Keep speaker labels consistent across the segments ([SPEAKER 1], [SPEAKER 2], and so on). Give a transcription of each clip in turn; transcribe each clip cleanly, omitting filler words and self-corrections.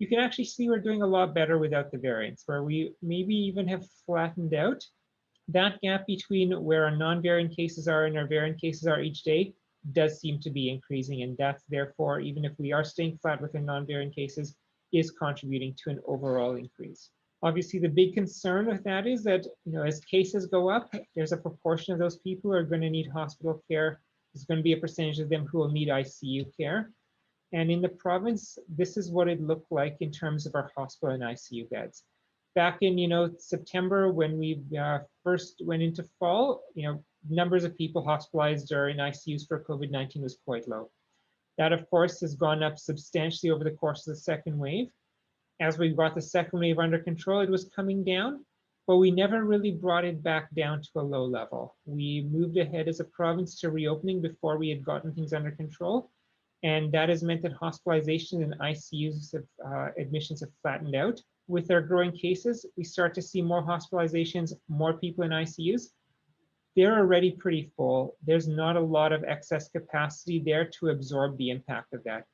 [SPEAKER 1] you can actually see we're doing a lot better without the variants, where we maybe even have flattened out. That gap between where our non-variant cases are and our variant cases are each day does seem to be increasing, and that's therefore, even if we are staying flat with the non-variant cases, is contributing to an overall increase. Obviously, the big concern with that is that, as cases go up, there's a proportion of those people who are going to need hospital care. There's going to be a percentage of them who will need ICU care. And in the province, this is what it looked like in terms of our hospital and ICU beds. Back in, September, when we first went into fall, numbers of people hospitalized or in ICUs for COVID-19 was quite low. That, of course, has gone up substantially over the course of the second wave. As we brought the second wave under control, it was coming down, but we never really brought it back down to a low level. We moved ahead as a province to reopening before we had gotten things under control. And that has meant that hospitalization and ICUs admissions have flattened out. With our growing cases, we start to see more hospitalizations, more people in ICUs. They're already pretty full. There's not a lot of excess capacity there to absorb the impact of that.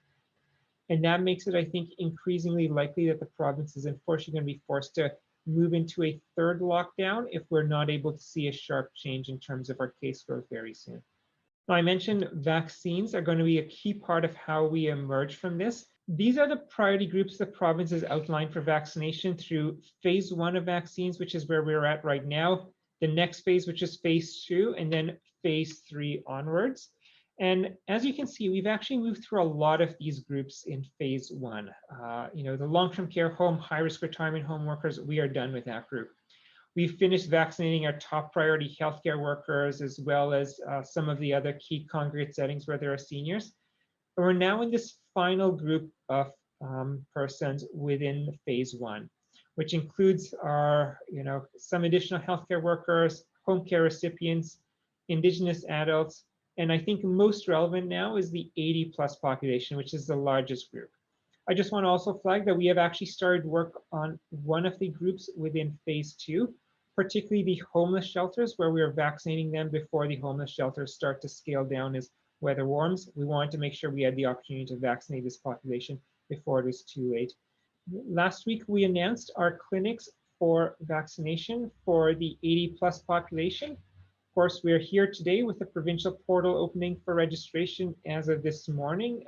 [SPEAKER 1] And that makes it, I think, increasingly likely that the province is unfortunately going to be forced to move into a third lockdown if we're not able to see a sharp change in terms of our case growth very soon. Now, I mentioned vaccines are going to be a key part of how we emerge from this. These are the priority groups the province has outlined for vaccination through phase 1 of vaccines, which is where we're at right now, the next phase, which is phase 2, and then phase 3 onwards. And as you can see, we've actually moved through a lot of these groups in phase 1. The long-term care home, high-risk retirement home workers, we are done with that group. We've finished vaccinating our top priority healthcare workers, as well as some of the other key congregate settings where there are seniors. And we're now in this final group of persons within phase 1, which includes our, some additional healthcare workers, home care recipients, Indigenous adults, and I think most relevant now is the 80+ population, which is the largest group. I just want to also flag that we have actually started work on one of the groups within phase 2, particularly the homeless shelters, where we are vaccinating them before the homeless shelters start to scale down as weather warms. We wanted to make sure we had the opportunity to vaccinate this population before it was too late. Last week, we announced our clinics for vaccination for the 80+ population. Of course, we're here today with the provincial portal opening for registration as of this morning.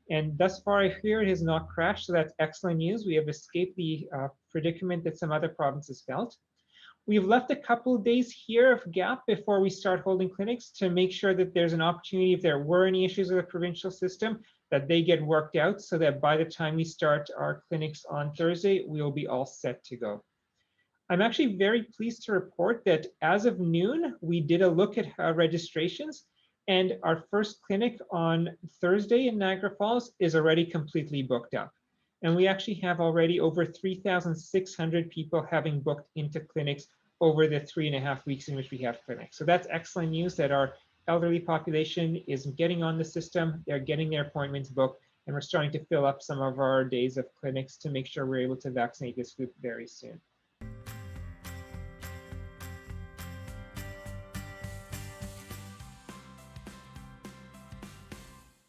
[SPEAKER 1] And thus far, I hear it has not crashed, so that's excellent news. We have escaped the predicament that some other provinces felt. We've left a couple of days here of gap before we start holding clinics to make sure that there's an opportunity, if there were any issues with the provincial system, that they get worked out so that by the time we start our clinics on Thursday, we'll be all set to go. I'm actually very pleased to report that as of noon, we did a look at registrations, and our first clinic on Thursday in Niagara Falls is already completely booked up. And we actually have already over 3,600 people having booked into clinics over the 3.5 weeks in which we have clinics. So that's excellent news that our elderly population is getting on the system, they're getting their appointments booked, and we're starting to fill up some of our days of clinics to make sure we're able to vaccinate this group very soon.